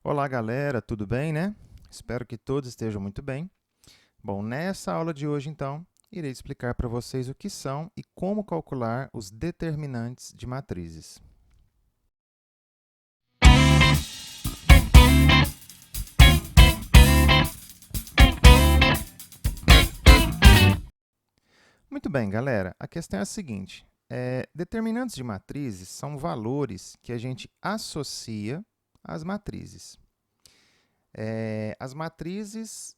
Olá, galera, tudo bem, né? Espero que todos estejam muito bem. Bom, nessa aula de hoje, então, irei explicar para vocês o que são e como calcular os determinantes de matrizes. Muito bem, galera, a questão é a seguinte: determinantes de matrizes são valores que a gente associa às matrizes. As matrizes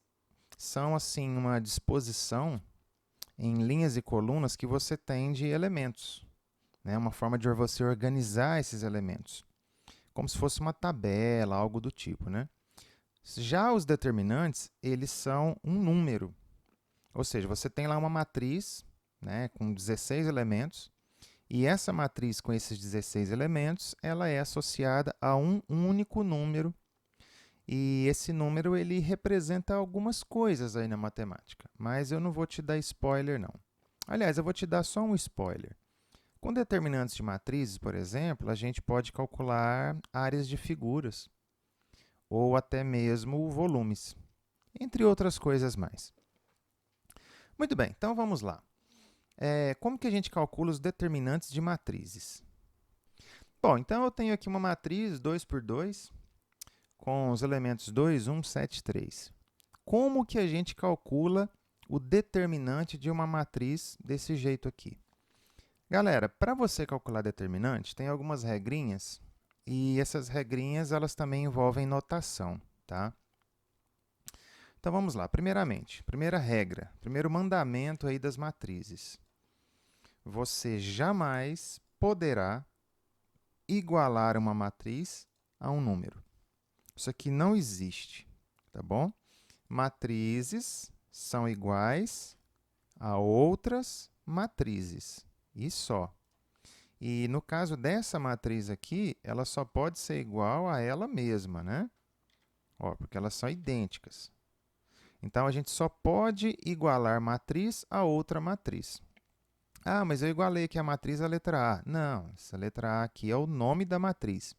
são, assim, uma disposição em linhas e colunas que você tem de elementos, né? Uma forma de você organizar esses elementos, como se fosse uma tabela, algo do tipo, né? Já os determinantes, eles são um número, ou seja, você tem lá uma matriz, né, com 16 elementos, e essa matriz com esses 16 elementos, ela é associada a um único número, e esse número ele representa algumas coisas aí na matemática, mas eu não vou te dar spoiler, não. Aliás, eu vou te dar só um spoiler. Com determinantes de matrizes, por exemplo, a gente pode calcular áreas de figuras ou até mesmo volumes, entre outras coisas mais. Muito bem, então vamos lá. Como que a gente calcula os determinantes de matrizes? Bom, então eu tenho aqui uma matriz 2 por 2 com os elementos 2, 1, 7, 3. Como que a gente calcula o determinante de uma matriz desse jeito aqui? Galera, para você calcular determinante, tem algumas regrinhas, e essas regrinhas elas também envolvem notação, tá? Então vamos lá. Primeiramente, primeira regra, primeiro mandamento aí das matrizes. Você jamais poderá igualar uma matriz a um número. Isso aqui não existe, tá bom? Matrizes são iguais a outras matrizes, e só. E no caso dessa matriz aqui, ela só pode ser igual a ela mesma, né? Ó, porque elas são idênticas. Então, a gente só pode igualar matriz a outra matriz. Ah, mas eu igualei aqui a matriz à letra A. Não, essa letra A aqui é o nome da matriz.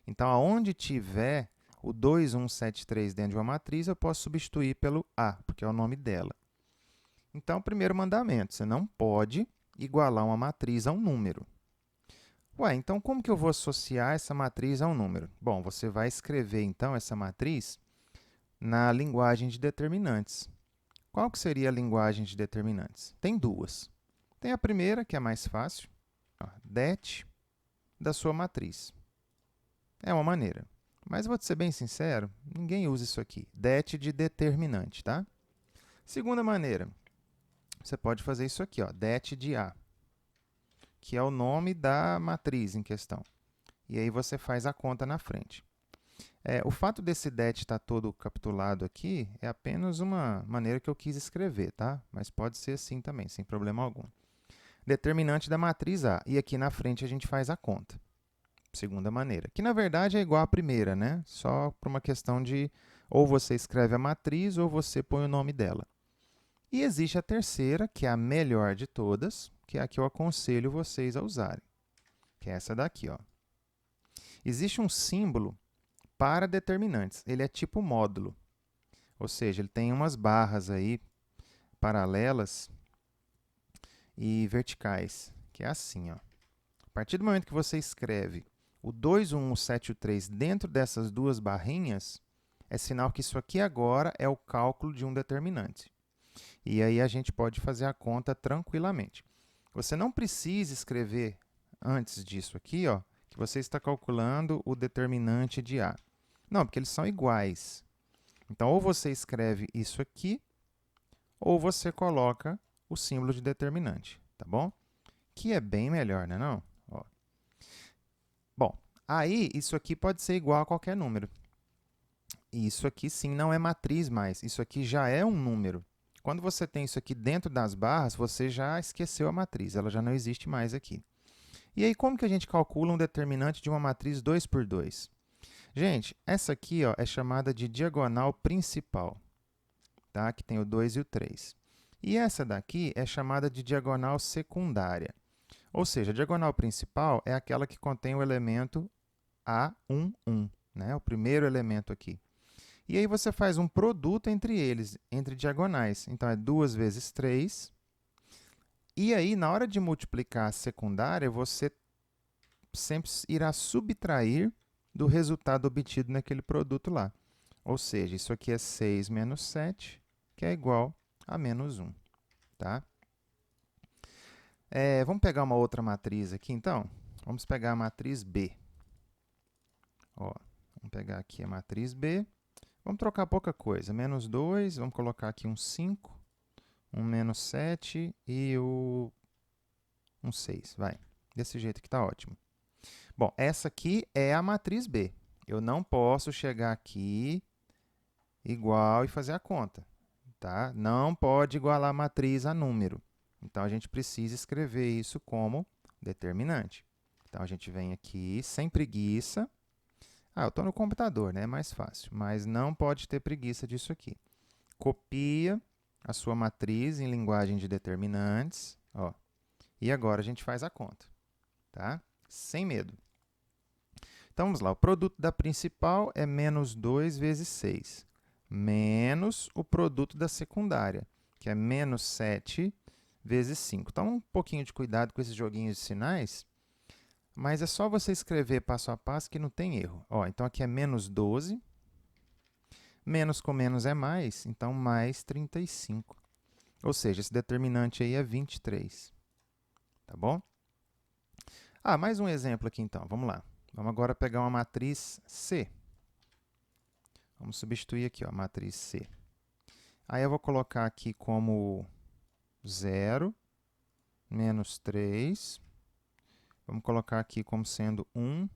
Então, aonde tiver o 2, 1, 7, 3 dentro de uma matriz, eu posso substituir pelo A, porque é o nome dela. Então, primeiro mandamento, você não pode igualar uma matriz a um número. Ué, então como que eu vou associar essa matriz a um número? Bom, você vai escrever, então, essa matriz na linguagem de determinantes. Qual que seria a linguagem de determinantes? Tem duas. Tem a primeira, que é mais fácil, ó, det da sua matriz. É uma maneira. Mas vou te ser bem sincero, ninguém usa isso aqui. Det de determinante, tá? Segunda maneira, você pode fazer isso aqui, ó, det de A, que é o nome da matriz em questão. E aí você faz a conta na frente. O fato desse det estar todo capitulado aqui é apenas uma maneira que eu quis escrever, tá? Mas pode ser assim também, sem problema algum. Determinante da matriz A. E aqui na frente a gente faz a conta. Segunda maneira. Que na verdade é igual à primeira, né? Só por uma questão de ou você escreve a matriz ou você põe o nome dela. E existe a terceira, que é a melhor de todas, que é a que eu aconselho vocês a usarem, que é essa daqui, ó. Existe um símbolo para determinantes. Ele é tipo módulo, ou seja, ele tem umas barras aí paralelas e verticais, que é assim, ó. A partir do momento que você escreve o 2, o 1, o 7 e o 3 dentro dessas duas barrinhas, é sinal que isso aqui agora é o cálculo de um determinante. E aí a gente pode fazer a conta tranquilamente. Você não precisa escrever antes disso aqui, ó, que você está calculando o determinante de A. Não, porque eles são iguais. Então, ou você escreve isso aqui, ou você coloca o símbolo de determinante, tá bom? Que é bem melhor, né, não? Ó. Bom, aí isso aqui pode ser igual a qualquer número. E isso aqui sim não é matriz mais, isso aqui já é um número. Quando você tem isso aqui dentro das barras, você já esqueceu a matriz, ela já não existe mais aqui. E aí, como que a gente calcula um determinante de uma matriz 2 por 2? Gente, essa aqui, ó, é chamada de diagonal principal, tá? Que tem o 2 e o 3. E essa daqui é chamada de diagonal secundária. Ou seja, a diagonal principal é aquela que contém o elemento A11. né? O primeiro elemento aqui. E aí você faz um produto entre eles, entre diagonais. Então, é 2 vezes 3. E aí, na hora de multiplicar a secundária, você sempre irá subtrair do resultado obtido naquele produto lá. Ou seja, isso aqui é 6 menos 7, que é igual a menos 1. Tá? Vamos pegar uma outra matriz aqui, então? Vamos pegar a matriz B. Ó, vamos pegar aqui a matriz B. Vamos trocar pouca coisa. Menos 2, vamos colocar aqui um 5, um menos 7 e um 6. Vai. Desse jeito que está ótimo. Bom, essa aqui é a matriz B. Eu não posso chegar aqui igual e fazer a conta. Tá? Não pode igualar a matriz a número. Então, a gente precisa escrever isso como determinante. Então, a gente vem aqui sem preguiça. Eu estou no computador, né? É mais fácil. Mas não pode ter preguiça disso aqui. Copia a sua matriz em linguagem de determinantes. Ó, e agora a gente faz a conta. Tá? Sem medo. Então, vamos lá. O produto da principal é menos 2 vezes 6. Menos o produto da secundária, que é menos 7 vezes 5. Toma um pouquinho de cuidado com esses joguinhos de sinais, mas é só você escrever passo a passo que não tem erro. Ó, então, aqui é menos 12. Menos com menos é mais, então mais 35. Ou seja, esse determinante aí é 23. Tá bom? Mais um exemplo aqui, então. Vamos lá. Vamos agora pegar uma matriz C. Vamos substituir aqui, ó, a matriz C. Aí eu vou colocar aqui como 0, menos 3. Vamos colocar aqui como sendo 1.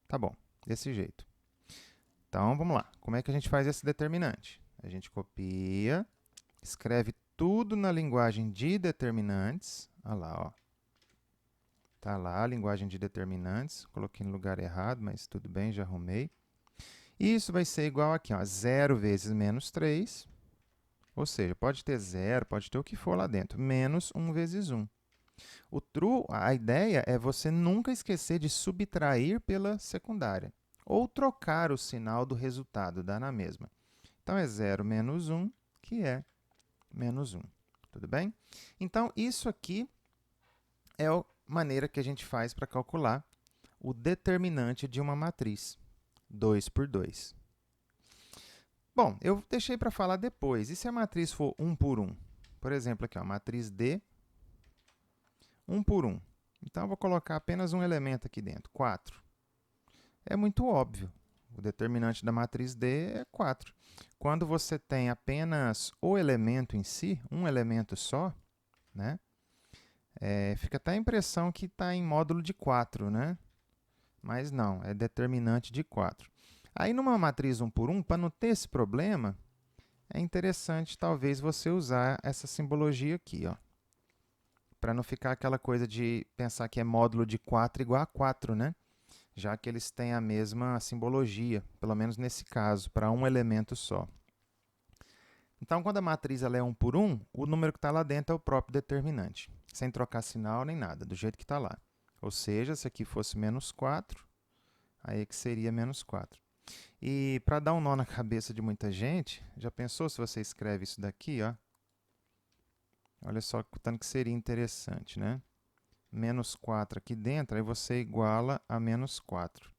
Tá bom, desse jeito. Então, vamos lá. Como é que a gente faz esse determinante? A gente copia, escreve tudo na linguagem de determinantes. Olha lá, ó. Tá lá a linguagem de determinantes. Coloquei no lugar errado, mas tudo bem, já arrumei. Isso vai ser igual aqui, ó, 0 vezes menos 3. Ou seja, pode ter 0, pode ter o que for lá dentro. Menos 1 vezes 1. A ideia é você nunca esquecer de subtrair pela secundária. Ou trocar o sinal do resultado, dá na mesma. Então, é 0 menos 1, que é menos 1. Tudo bem? Então, isso aqui é a maneira que a gente faz para calcular o determinante de uma matriz, 2 por 2. Bom, eu deixei para falar depois. E se a matriz for 1 por 1? Por exemplo, aqui, ó, a matriz D, 1 por 1. Então, eu vou colocar apenas um elemento aqui dentro, 4. É muito óbvio. O determinante da matriz D é 4. Quando você tem apenas o elemento em si, um elemento só, né, fica até a impressão que está em módulo de 4, né? Mas não, é determinante de 4. Aí, numa matriz 1 por 1, para não ter esse problema, é interessante, talvez, você usar essa simbologia aqui, ó, para não ficar aquela coisa de pensar que é módulo de 4 igual a 4, né? Já que eles têm a mesma simbologia, pelo menos nesse caso, para um elemento só. Então, quando a matriz ela é 1 por 1, o número que está lá dentro é o próprio determinante, sem trocar sinal nem nada, do jeito que está lá. Ou seja, se aqui fosse menos 4, aí que seria menos 4. E para dar um nó na cabeça de muita gente, já pensou se você escreve isso daqui, ó? Olha só o tanto que seria interessante, né? Menos 4 aqui dentro, aí você iguala a menos 4.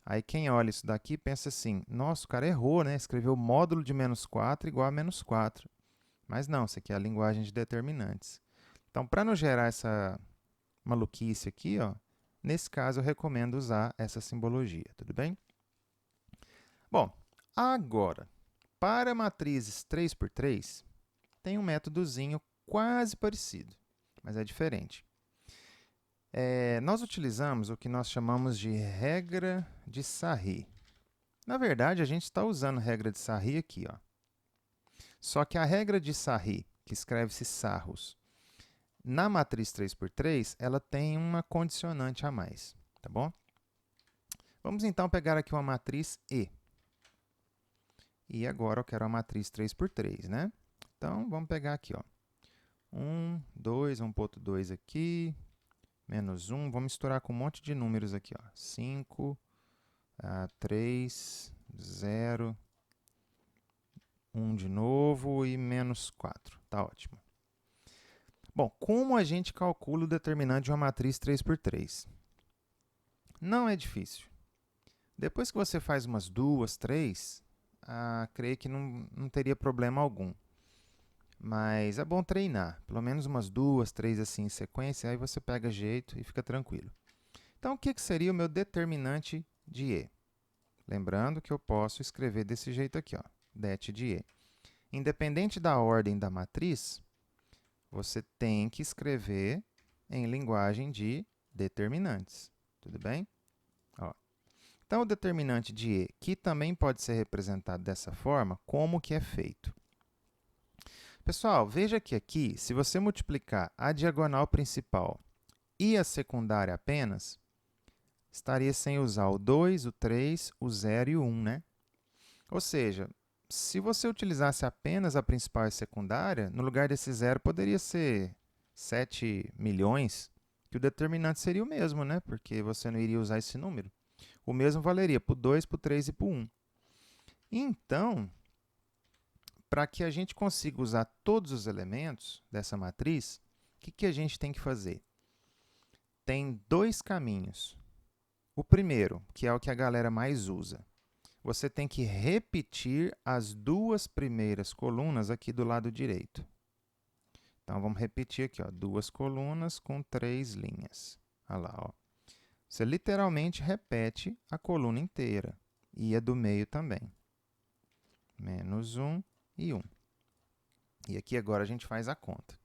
Aí quem olha isso daqui pensa assim, nossa, o cara errou, né? Escreveu módulo de menos 4 igual a menos 4. Mas não, isso aqui é a linguagem de determinantes. Então, para não gerar essa maluquice aqui, ó, nesse caso eu recomendo usar essa simbologia, tudo bem? Bom, agora, para matrizes 3 por 3, tem um métodozinho quase parecido, mas é diferente. Nós utilizamos o que nós chamamos de regra de Sarri. Na verdade, a gente está usando regra de Sarri aqui, ó. Só que a regra de Sarri, que escreve-se Sarros, na matriz 3 por 3, ela tem uma condicionante a mais, tá bom? Vamos então pegar aqui uma matriz E. E agora eu quero a matriz 3 por 3, né? Então, vamos pegar aqui, ó. 1, 2, vamos pôr 2 aqui, menos 1, vamos misturar com um monte de números aqui, ó. 5, 3, 0, 1 de novo e menos 4. Tá ótimo. Bom, como a gente calcula o determinante de uma matriz 3 por 3? Não é difícil. Depois que você faz umas 2, 3, creio que não teria problema algum. Mas é bom treinar, pelo menos umas 2, 3 assim em sequência, aí você pega jeito e fica tranquilo. Então, o que seria o meu determinante de E? Lembrando que eu posso escrever desse jeito aqui, ó, det de E. Independente da ordem da matriz, você tem que escrever em linguagem de determinantes. Tudo bem? Ó. Então, o determinante de E, que também pode ser representado dessa forma, como que é feito? Pessoal, veja que aqui, se você multiplicar a diagonal principal e a secundária apenas, estaria sem usar o 2, o 3, o 0 e o 1, né? Ou seja, se você utilizasse apenas a principal e a secundária, no lugar desse 0 poderia ser 7 milhões, que o determinante seria o mesmo, né? Porque você não iria usar esse número. O mesmo valeria para o 2, para o 3 e para o 1. Então, para que a gente consiga usar todos os elementos dessa matriz, o que a gente tem que fazer? Tem dois caminhos. O primeiro, que é o que a galera mais usa, você tem que repetir as duas primeiras colunas aqui do lado direito. Então, vamos repetir aqui, ó, 2 colunas com 3 linhas. Olha lá, ó. Você literalmente repete a coluna inteira e a do meio também. Menos 1 e 1. E aqui agora a gente faz a conta.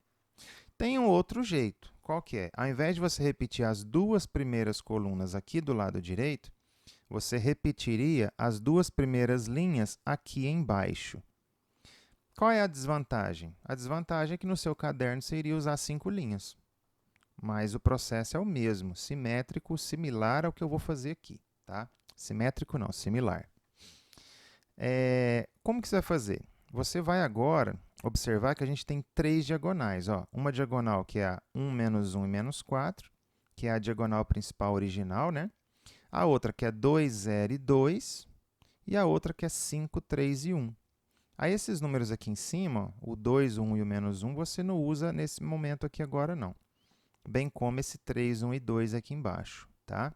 Tem um outro jeito. Qual que é? Ao invés de você repetir as duas primeiras colunas aqui do lado direito, você repetiria as duas primeiras linhas aqui embaixo. Qual é a desvantagem? A desvantagem é que no seu caderno você iria usar 5 linhas. Mas o processo é o mesmo, simétrico, similar ao que eu vou fazer aqui. Tá? Simétrico não, similar. Como que você vai fazer? Você vai agora observar que a gente tem 3 diagonais. Ó. Uma diagonal que é a 1, menos 1 e menos 4, que é a diagonal principal original, né? A outra que é 2, 0 e 2, e a outra que é 5, 3 e 1. Aí esses números aqui em cima, o 2, 1 e o menos 1, você não usa nesse momento aqui agora, não. Bem como esse 3, 1 e 2 aqui embaixo, tá?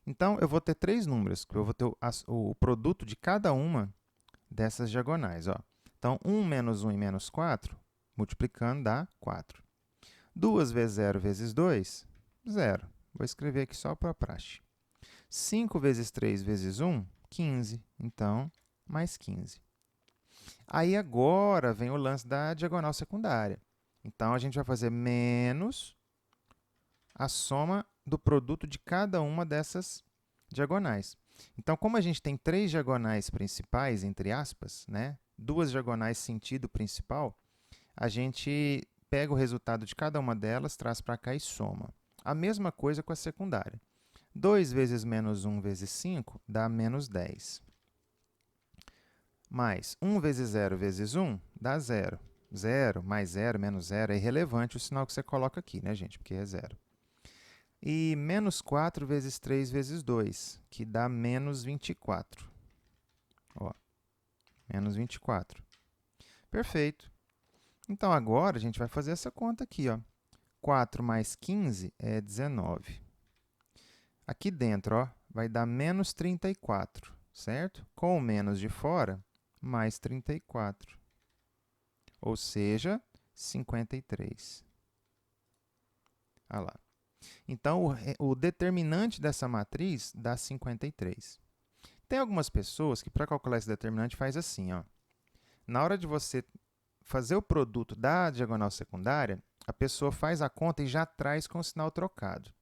Então, eu vou ter 3 números, eu vou ter o produto de cada uma dessas diagonais. Ó. Então, 1 menos 1 e menos 4, multiplicando, dá 4. 2 vezes 0 vezes 2, 0. Vou escrever aqui só para a praxe. 5 vezes 3 vezes 1, 15. Então, mais 15. Aí, agora, vem o lance da diagonal secundária. Então, a gente vai fazer menos a soma do produto de cada uma dessas diagonais. Então, como a gente tem 3 diagonais principais, entre aspas, né? 2 diagonais sentido principal, a gente pega o resultado de cada uma delas, traz para cá e soma. A mesma coisa com a secundária. 2 vezes menos 1 vezes 5 dá menos 10. Mais 1 vezes 0 vezes 1 dá 0. 0 mais 0 menos 0 é irrelevante o sinal que você coloca aqui, né, gente? Porque é 0. E menos 4 vezes 3 vezes 2, que dá menos 24. Ó, menos 24. Perfeito. Então, agora a gente vai fazer essa conta aqui. Ó. 4 mais 15 é 19. Aqui dentro ó, vai dar menos 34, certo? Com o menos de fora, mais 34. Ou seja, 53. Olha lá. Então, o determinante dessa matriz dá 53. Tem algumas pessoas que, para calcular esse determinante, faz assim. Ó. Na hora de você fazer o produto da diagonal secundária, a pessoa faz a conta e já traz com o sinal trocado.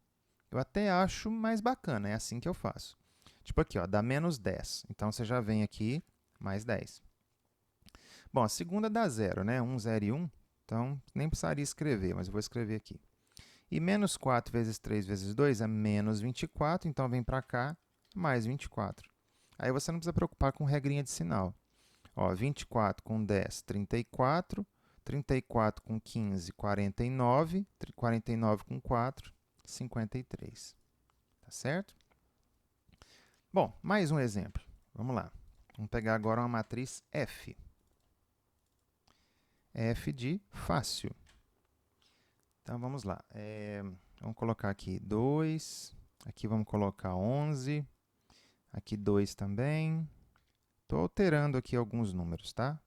Eu até acho mais bacana, é assim que eu faço. Tipo aqui, ó, dá menos 10. Então, você já vem aqui, mais 10. Bom, a segunda dá 0, né? 1, 0 e 1. Então, nem precisaria escrever, mas eu vou escrever aqui. E menos 4 vezes 3 vezes 2 é menos 24, então vem para cá, mais 24. Aí você não precisa preocupar com regrinha de sinal. Ó, 24 com 10, 34. 34 com 15, 49. 49 com 4, 53. Tá certo? Bom, mais um exemplo. Vamos lá. Vamos pegar agora uma matriz F. F de fácil. Então, vamos lá. Vamos colocar aqui 2. Aqui vamos colocar 11. Aqui 2 também. Estou alterando aqui alguns números, tá?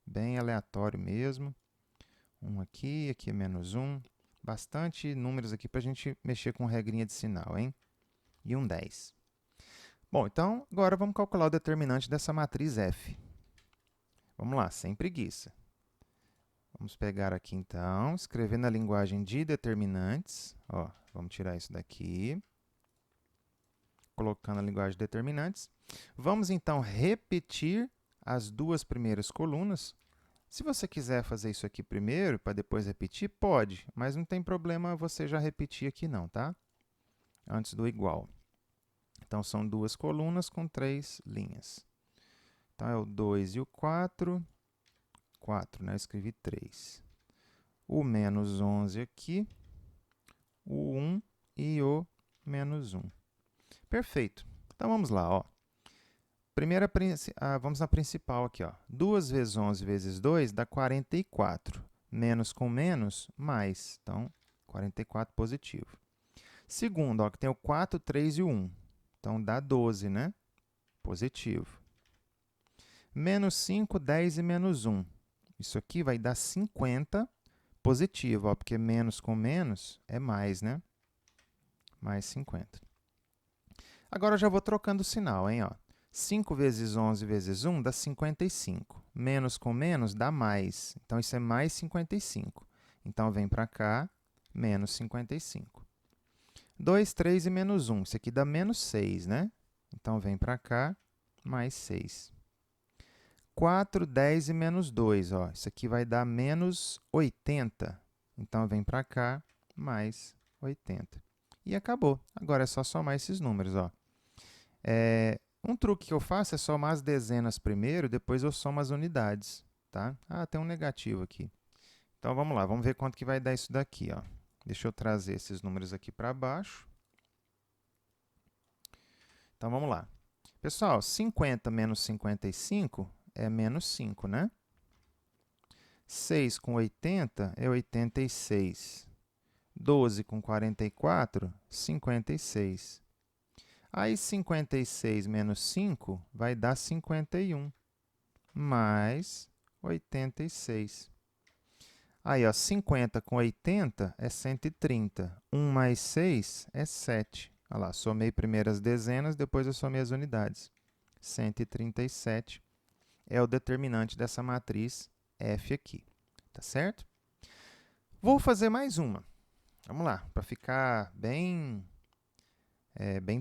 Bem aleatório mesmo. Aqui é menos 1. Bastante números aqui para a gente mexer com regrinha de sinal, hein? E um 10. Bom, então, agora vamos calcular o determinante dessa matriz F. Vamos lá, sem preguiça. Vamos pegar aqui, então, escrever na linguagem de determinantes. Ó, vamos tirar isso daqui. Colocando a linguagem de determinantes. Vamos, então, repetir as duas primeiras colunas. Se você quiser fazer isso aqui primeiro, para depois repetir, pode, mas não tem problema você já repetir aqui não, tá? Antes do igual. Então, são duas colunas com 3 linhas. Então, é o 2 e o 4. 4, né? Eu escrevi 3. O menos 11 aqui. O 1 e o menos 1. Perfeito. Então, vamos lá, ó. Vamos na principal aqui, ó. 2 vezes 11 vezes 2 dá 44. Menos com menos, mais. Então, 44 positivo. Segundo, ó, que tem o 4, 3 e o 1. Então, dá 12, né? Positivo. Menos 5, 10 e menos 1. Isso aqui vai dar 50 positivo, ó, porque menos com menos é mais, né? Mais 50. Agora, eu já vou trocando o sinal, hein? Ó. 5 vezes 11 vezes 1 dá 55. Menos com menos dá mais. Então, isso é mais 55. Então, vem para cá, menos 55. 2, 3 e menos 1. Isso aqui dá menos 6, né? Então, vem para cá, mais 6. 4, 10 e menos 2. Ó. Isso aqui vai dar menos 80. Então, vem para cá, mais 80. E acabou. Agora é só somar esses números. Ó. Um truque que eu faço é somar as dezenas primeiro, depois eu somo as unidades. Tá? Ah, tem um negativo aqui. Então, vamos lá. Vamos ver quanto que vai dar isso daqui. Ó. Deixa eu trazer esses números aqui para baixo. Então, vamos lá. Pessoal, 50 menos 55 é menos 5, né? 6 com 80 é 86. 12 com 44, 56. Aí, 56 menos 5 vai dar 51, mais 86. Aí, ó, 50 com 80 é 130. 1 mais 6 é 7. Olha lá, somei primeiro as dezenas, depois eu somei as unidades. 137 é o determinante dessa matriz F aqui. Tá certo? Vou fazer mais uma. Vamos lá, para ficar bem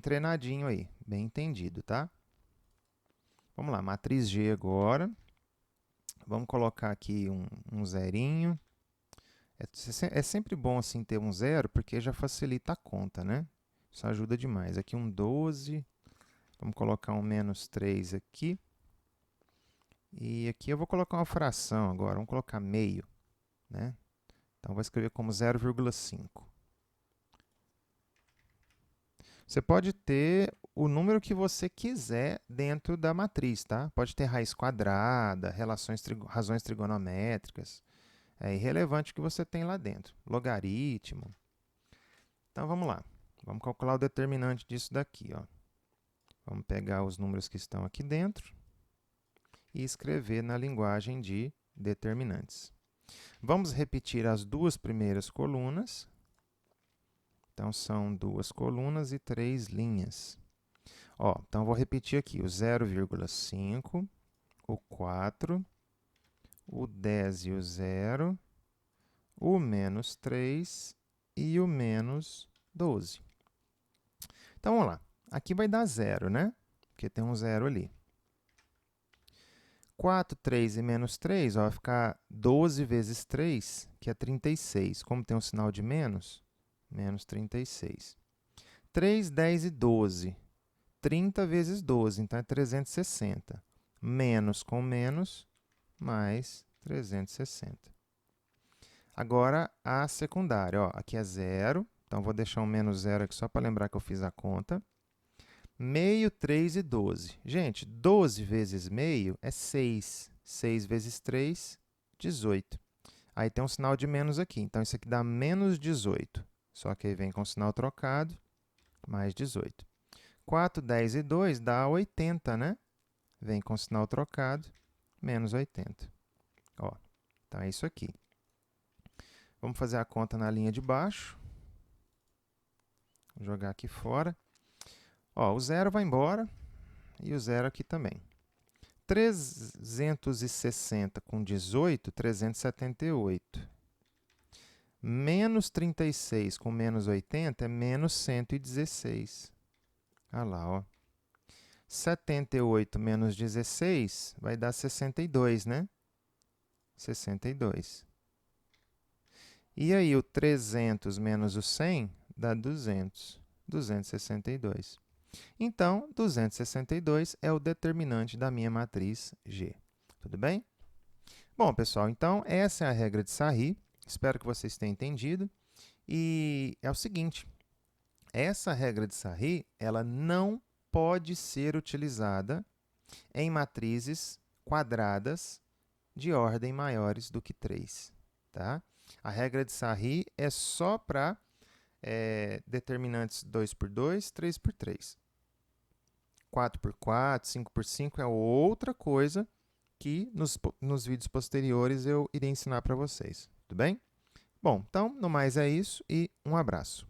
treinadinho aí, bem entendido, tá? Vamos lá, matriz G agora. Vamos colocar aqui um zerinho. É sempre bom assim ter um zero, porque já facilita a conta, né? Isso ajuda demais. Aqui um 12. Vamos colocar um menos 3 aqui. E aqui eu vou colocar uma fração agora. Vamos colocar meio, né? Então, vou escrever como 0,5. Você pode ter o número que você quiser dentro da matriz, tá? Pode ter raiz quadrada, razões trigonométricas. É irrelevante o que você tem lá dentro. Logaritmo. Então, vamos lá. Vamos calcular o determinante disso daqui, ó. Vamos pegar os números que estão aqui dentro e escrever na linguagem de determinantes. Vamos repetir as duas primeiras colunas. Então, são 2 colunas e 3 linhas. Ó, então, vou repetir aqui o 0,5, o 4, o 10 e o 0, o menos 3 e o menos 12. Então, vamos lá. Aqui vai dar 0, né? Porque tem um 0 ali. 4, 3 e menos 3, ó, vai ficar 12 vezes 3, que é 36. Como tem um sinal de menos, menos 36. 3, 10 e 12. 30 vezes 12, então é 360. Menos com menos, mais 360. Agora, a secundária. Ó, aqui é 0, então vou deixar um menos 0 aqui só para lembrar que eu fiz a conta. Meio, 3 e 12. Gente, 12 vezes meio é 6. 6 vezes 3, 18. Aí tem um sinal de menos aqui, então isso aqui dá menos 18. Só que aí vem com o sinal trocado, mais 18. 4, 10 e 2 dá 80, né? Vem com o sinal trocado, menos 80. Ó, então é isso aqui. Vamos fazer a conta na linha de baixo. Vou jogar aqui fora. Ó, o zero vai embora e o zero aqui também. 360 com 18, 378. Menos 36 com menos 80 é menos 116. Olha lá, ó. 78 menos 16 vai dar 62, né? 62. E aí, o 300 menos o 100 dá 200. 262. Então, 262 é o determinante da minha matriz G. Tudo bem? Bom, pessoal, então essa é a regra de Sarry. Espero que vocês tenham entendido. E é o seguinte, essa regra de Sarry, ela não pode ser utilizada em matrizes quadradas de ordem maiores do que 3. Tá? A regra de Sarry é só para determinantes 2 por 2, 3 por 3. 4 por 4, 5 por 5 é outra coisa que nos vídeos posteriores eu irei ensinar para vocês. Tudo bem? Bom, então, no mais é isso e um abraço.